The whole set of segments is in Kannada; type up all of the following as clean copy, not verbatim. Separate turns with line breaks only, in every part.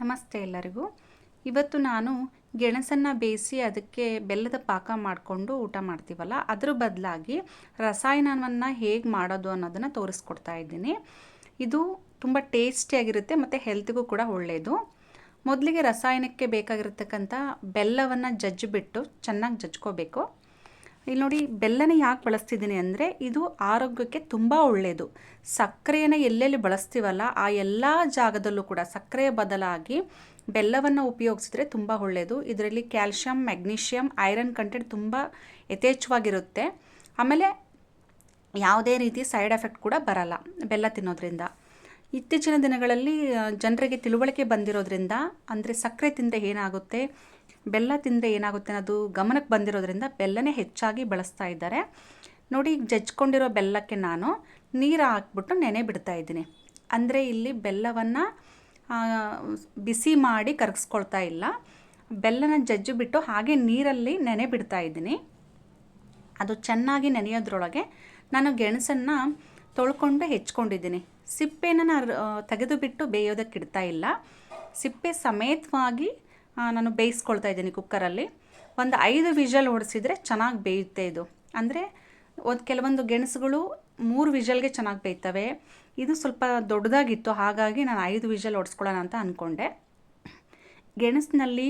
ನಮಸ್ತೆ ಎಲ್ಲರಿಗೂ. ಇವತ್ತು ನಾನು ಗೆಣಸನ್ನು ಬೇಯಿಸಿ ಅದಕ್ಕೆ ಬೆಲ್ಲದ ಪಾಕ ಮಾಡಿಕೊಂಡು ಊಟ ಮಾಡ್ತೀವಲ್ಲ, ಅದ್ರ ಬದಲಾಗಿ ರಸಾಯನವನ್ನು ಹೇಗೆ ಮಾಡೋದು ಅನ್ನೋದನ್ನು ತೋರಿಸ್ಕೊಡ್ತಾ ಇದ್ದೀನಿ. ಇದು ತುಂಬ ಟೇಸ್ಟಿಯಾಗಿರುತ್ತೆ ಮತ್ತು ಹೆಲ್ತ್ಗೂ ಕೂಡ ಒಳ್ಳೆಯದು. ಮೊದಲಿಗೆ ರಸಾಯನಕ್ಕೆ ಬೇಕಾಗಿರತಕ್ಕಂಥ ಬೆಲ್ಲವನ್ನು ಜಜ್ಜಿಬಿಟ್ಟು ಚೆನ್ನಾಗಿ ಜಜ್ಕೋಬೇಕು. ಇಲ್ಲಿ ನೋಡಿ, ಬೆಲ್ಲನ ಯಾಕೆ ಬಳಸ್ತಿದ್ದೀನಿ ಅಂದರೆ ಇದು ಆರೋಗ್ಯಕ್ಕೆ ತುಂಬ ಒಳ್ಳೆಯದು. ಸಕ್ಕರೆಯನ್ನು ಎಲ್ಲೆಲ್ಲಿ ಬಳಸ್ತೀವಲ್ಲ ಆ ಎಲ್ಲ ಜಾಗದಲ್ಲೂ ಕೂಡ ಸಕ್ಕರೆಯ ಬದಲಾಗಿ ಬೆಲ್ಲವನ್ನು ಉಪಯೋಗಿಸಿದ್ರೆ ತುಂಬ ಒಳ್ಳೆಯದು. ಇದರಲ್ಲಿ ಕ್ಯಾಲ್ಶಿಯಂ, ಮ್ಯಾಗ್ನೀಷಿಯಮ್, ಐರನ್ ಕಂಟೆಂಟ್ ತುಂಬ ಯಥೇಚ್ಛವಾಗಿರುತ್ತೆ. ಆಮೇಲೆ ಯಾವುದೇ ರೀತಿ ಸೈಡ್ ಎಫೆಕ್ಟ್ ಕೂಡ ಬರಲ್ಲ ಬೆಲ್ಲ ತಿನ್ನೋದ್ರಿಂದ. ಇತ್ತೀಚಿನ ದಿನಗಳಲ್ಲಿ ಜನರಿಗೆ ತಿಳುವಳಿಕೆ ಬಂದಿರೋದ್ರಿಂದ, ಅಂದರೆ ಸಕ್ಕರೆ ತಿಂದರೆ ಏನಾಗುತ್ತೆ, ಬೆಲ್ಲ ತಿಂದರೆ ಏನಾಗುತ್ತೆ ಅನ್ನೋದು ಗಮನಕ್ಕೆ ಬಂದಿರೋದ್ರಿಂದ ಬೆಲ್ಲನೇ ಹೆಚ್ಚಾಗಿ ಬಳಸ್ತಾ ಇದ್ದಾರೆ. ನೋಡಿ, ಜಜ್ಕೊಂಡಿರೋ ಬೆಲ್ಲಕ್ಕೆ ನಾನು ನೀರು ಹಾಕ್ಬಿಟ್ಟು ನೆನೆ ಬಿಡ್ತಾ ಇದ್ದೀನಿ. ಅಂದರೆ ಇಲ್ಲಿ ಬೆಲ್ಲವನ್ನು ಬಿಸಿ ಮಾಡಿ ಕರಗಿಸ್ಕೊಳ್ತಾ ಇಲ್ಲ, ಬೆಲ್ಲನ ಜಜ್ಜಿಬಿಟ್ಟು ಹಾಗೆ ನೀರಲ್ಲಿ ನೆನೆ ಬಿಡ್ತಾ ಇದ್ದೀನಿ. ಅದು ಚೆನ್ನಾಗಿ ನೆನೆಯೋದ್ರೊಳಗೆ ನಾನು ಗೆಣಸನ್ನು ತೊಳ್ಕೊಂಡು ಹೆಚ್ಕೊಂಡಿದ್ದೀನಿ. ಸಿಪ್ಪೆನ ತೆಗೆದುಬಿಟ್ಟು ಬೇಯೋದಕ್ಕೆ ಇಡ್ತಾ ಇಲ್ಲ, ಸಿಪ್ಪೆ ಸಮೇತವಾಗಿ ನಾನು ಬೇಯಿಸ್ಕೊಳ್ತಾ ಇದ್ದೀನಿ ಕುಕ್ಕರಲ್ಲಿ. ಒಂದು 5 ವಿಷಲ್ ಹೊಡೆಸಿದರೆ ಚೆನ್ನಾಗಿ ಬೇಯುತ್ತೆ ಇದು. ಅಂದರೆ ಕೆಲವೊಂದು ಗೆಣಸುಗಳು 3 ವಿಷಲ್ಗೆ ಚೆನ್ನಾಗಿ ಬೇಯ್ತವೆ. ಇದು ಸ್ವಲ್ಪ ದೊಡ್ಡದಾಗಿತ್ತು, ಹಾಗಾಗಿ ನಾನು 5 ವಿಷಲ್ ಹೊಡೆಸ್ಕೊಳ್ಳೋಣ ಅಂತ ಅಂದ್ಕೊಂಡೆ. ಗೆಣಸಿನಲ್ಲಿ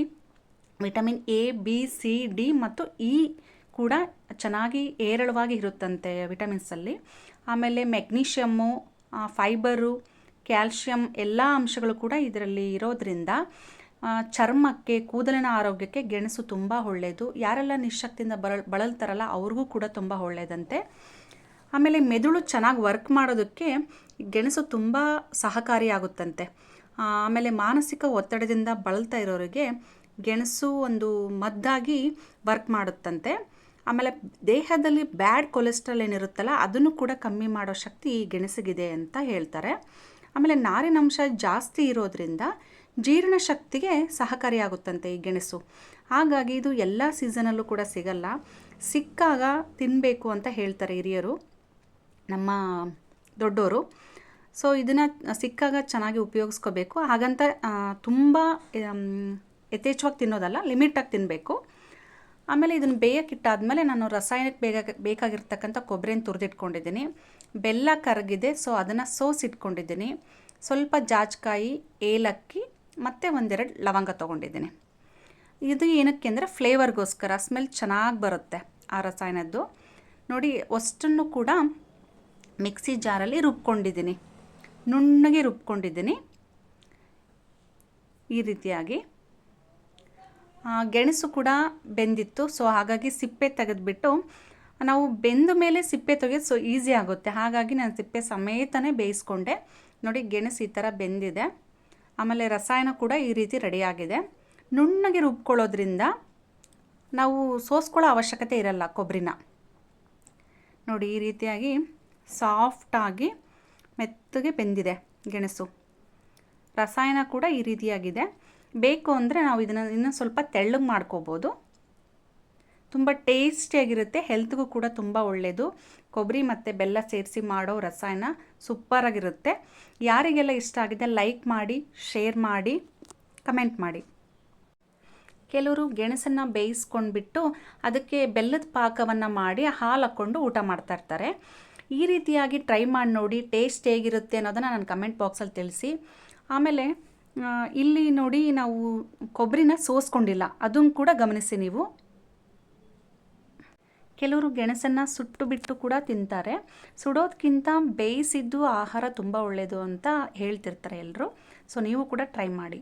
vitamin A, B, C, D ಮತ್ತು ಇ ಕೂಡ ಚೆನ್ನಾಗಿ ಹೇರಳವಾಗಿ ಇರುತ್ತಂತೆ ವಿಟಮಿನ್ಸಲ್ಲಿ. ಆಮೇಲೆ ಮೆಗ್ನೀಷಿಯಮ್ಮು, ಫೈಬರು, ಕ್ಯಾಲ್ಶಿಯಂ ಎಲ್ಲ ಅಂಶಗಳು ಕೂಡ ಇದರಲ್ಲಿ ಇರೋದ್ರಿಂದ ಚರ್ಮಕ್ಕೆ, ಕೂದಲಿನ ಆರೋಗ್ಯಕ್ಕೆ ಗೆಣಸು ತುಂಬ ಒಳ್ಳೆಯದು. ಯಾರೆಲ್ಲ ನಿಶಕ್ತಿಯಿಂದ ಬಳಲ್ತಾರಲ್ಲ ಅವ್ರಿಗೂ ಕೂಡ ತುಂಬ ಒಳ್ಳೆಯದಂತೆ. ಆಮೇಲೆ ಮೆದುಳು ಚೆನ್ನಾಗಿ ವರ್ಕ್ ಮಾಡೋದಕ್ಕೆ ಗೆಣಸು ತುಂಬ ಸಹಕಾರಿಯಾಗುತ್ತಂತೆ. ಆಮೇಲೆ ಮಾನಸಿಕ ಒತ್ತಡದಿಂದ ಬಳಲ್ತಾ ಇರೋರಿಗೆ ಗೆಣಸು ಒಂದು ಮದ್ದಾಗಿ ವರ್ಕ್ ಮಾಡುತ್ತಂತೆ. ಆಮೇಲೆ ದೇಹದಲ್ಲಿ ಬ್ಯಾಡ್ ಕೊಲೆಸ್ಟ್ರಾಲ್ ಏನಿರುತ್ತಲ್ಲ ಅದನ್ನು ಕೂಡ ಕಮ್ಮಿ ಮಾಡೋ ಶಕ್ತಿ ಈ ಗೆಣಸಿಗಿದೆ ಅಂತ ಹೇಳ್ತಾರೆ. ಆಮೇಲೆ ನಾರಿನಂಶ ಜಾಸ್ತಿ ಇರೋದ್ರಿಂದ ಜೀರ್ಣಶಕ್ತಿಗೆ ಸಹಕಾರಿಯಾಗುತ್ತಂತೆ ಈ ಗೆಣಸು. ಹಾಗಾಗಿ ಇದು ಎಲ್ಲ ಸೀಸನಲ್ಲೂ ಕೂಡ ಸಿಗಲ್ಲ, ಸಿಕ್ಕಾಗ ತಿನ್ನಬೇಕು ಅಂತ ಹೇಳ್ತಾರೆ ಹಿರಿಯರು, ನಮ್ಮ ದೊಡ್ಡವರು. ಸೊ ಇದನ್ನು ಸಿಕ್ಕಾಗ ಚೆನ್ನಾಗಿ ಉಪಯೋಗಿಸ್ಕೋಬೇಕು. ಹಾಗಂತ ತುಂಬ ಯಥೇಚ್ಛವಾಗಿ ತಿನ್ನೋದಲ್ಲ, ಲಿಮಿಟಾಗಿ ತಿನ್ನಬೇಕು. ಆಮೇಲೆ ಇದನ್ನು ಬೇಯಕ್ಕಿಟ್ಟಾದಮೇಲೆ ನಾನು ರಸಾಯನಕ್ಕೆ ಬೇಕಾಗಿರ್ತಕ್ಕಂಥ ಕೊಬ್ಬರಿನ ತುರಿದಿಟ್ಕೊಂಡಿದ್ದೀನಿ. ಬೆಲ್ಲ ಕರಗಿದೆ, ಸೊ ಅದನ್ನು ಸೋಸಿಟ್ಕೊಂಡಿದ್ದೀನಿ. ಸ್ವಲ್ಪ ಜಾಜಿಕಾಯಿ, ಏಲಕ್ಕಿ ಮತ್ತು 1-2 ಲವಂಗ ತೊಗೊಂಡಿದ್ದೀನಿ. ಇದು ಏನಕ್ಕೆ ಅಂದರೆ ಫ್ಲೇವರ್ಗೋಸ್ಕರ, ಸ್ಮೆಲ್ ಚೆನ್ನಾಗಿ ಬರುತ್ತೆ ಆ ರಸಾಯನದ್ದು. ನೋಡಿ, ಅಷ್ಟನ್ನು ಕೂಡ ಮಿಕ್ಸಿ ಜಾರಲ್ಲಿ ರುಬ್ಕೊಂಡಿದ್ದೀನಿ, ನುಣ್ಣಗೆ ರುಬ್ಕೊಂಡಿದ್ದೀನಿ ಈ ರೀತಿಯಾಗಿ. ಗೆಣಸು ಕೂಡ ಬೆಂದಿತ್ತು, ಸೊ ಹಾಗಾಗಿ ಸಿಪ್ಪೆ ತೆಗೆದುಬಿಟ್ಟು, ನಾವು ಬೆಂದ ಮೇಲೆ ಸಿಪ್ಪೆ ತೆಗೆದು ಸೊ ಈಸಿ ಆಗುತ್ತೆ, ಹಾಗಾಗಿ ನಾನು ಸಿಪ್ಪೆ ಸಮೇತನೇ ಬೇಯಿಸ್ಕೊಂಡೆ. ನೋಡಿ, ಗೆಣಸು ಈ ಥರ ಬೆಂದಿದೆ. ಆಮೇಲೆ ರಸಾಯನ ಕೂಡ ಈ ರೀತಿ ರೆಡಿಯಾಗಿದೆ. ನುಣ್ಣಗೆ ರುಬ್ಕೊಳ್ಳೋದ್ರಿಂದ ನಾವು ಸೋಸ್ಕೊಳ್ಳೋ ಅವಶ್ಯಕತೆ ಇರಲ್ಲ ಕೊಬ್ಬರಿನ. ನೋಡಿ, ಈ ರೀತಿಯಾಗಿ ಸಾಫ್ಟಾಗಿ ಮೆತ್ತಗೆ ಬೆಂದಿದೆ ಗೆಣಸು. ರಸಾಯನ ಕೂಡ ಈ ರೀತಿಯಾಗಿದೆ. ಬೇಕು ಅಂದರೆ ನಾವು ಇದನ್ನು ಇನ್ನೂ ಸ್ವಲ್ಪ ತೆಳ್ಳಗೆ ಮಾಡ್ಕೋಬೋದು. ತುಂಬ ಟೇಸ್ಟಿಯಾಗಿರುತ್ತೆ, ಹೆಲ್ತ್ಗೂ ಕೂಡ ತುಂಬ ಒಳ್ಳೆಯದು. ಕೊಬ್ಬರಿ ಮತ್ತು ಬೆಲ್ಲ ಸೇರಿಸಿ ಮಾಡೋ ರಸಾಯನ ಸೂಪರಾಗಿರುತ್ತೆ. ಯಾರಿಗೆಲ್ಲ ಇಷ್ಟ ಆಗಿದೆ ಲೈಕ್ ಮಾಡಿ, ಶೇರ್ ಮಾಡಿ, ಕಮೆಂಟ್ ಮಾಡಿ. ಕೆಲವರು ಗೆಣಸನ್ನು ಬೇಯಿಸ್ಕೊಂಡ್ಬಿಟ್ಟು ಅದಕ್ಕೆ ಬೆಲ್ಲದ ಪಾಕವನ್ನು ಮಾಡಿ ಹಾಲು ಹಾಕ್ಕೊಂಡು ಊಟ ಮಾಡ್ತಾ ಇರ್ತಾರೆ. ಈ ರೀತಿಯಾಗಿ ಟ್ರೈ ಮಾಡಿ ನೋಡಿ, ಟೇಸ್ಟ್ ಹೇಗಿರುತ್ತೆ ಅನ್ನೋದನ್ನು ನಾನು ಕಮೆಂಟ್ ಬಾಕ್ಸಲ್ಲಿ ತಿಳಿಸಿ. ಆಮೇಲೆ ಇಲ್ಲಿ ನೋಡಿ, ನಾವು ಕೊಬ್ಬರಿನ ಸೋಸ್ಕೊಂಡಿಲ್ಲ, ಅದನ್ನು ಕೂಡ ಗಮನಿಸಿ ನೀವು. ಕೆಲವರು ಗೆಣಸನ್ನು ಸುಟ್ಟು ಬಿಟ್ಟು ಕೂಡ ತಿಂತಾರೆ. ಸುಡೋದಕ್ಕಿಂತ ಬೇಯಿಸಿದ್ದು ಆಹಾರ ತುಂಬ ಒಳ್ಳೆಯದು ಅಂತ ಹೇಳ್ತಿರ್ತಾರೆ ಎಲ್ಲರೂ. ಸೊ ನೀವು ಕೂಡ ಟ್ರೈ ಮಾಡಿ.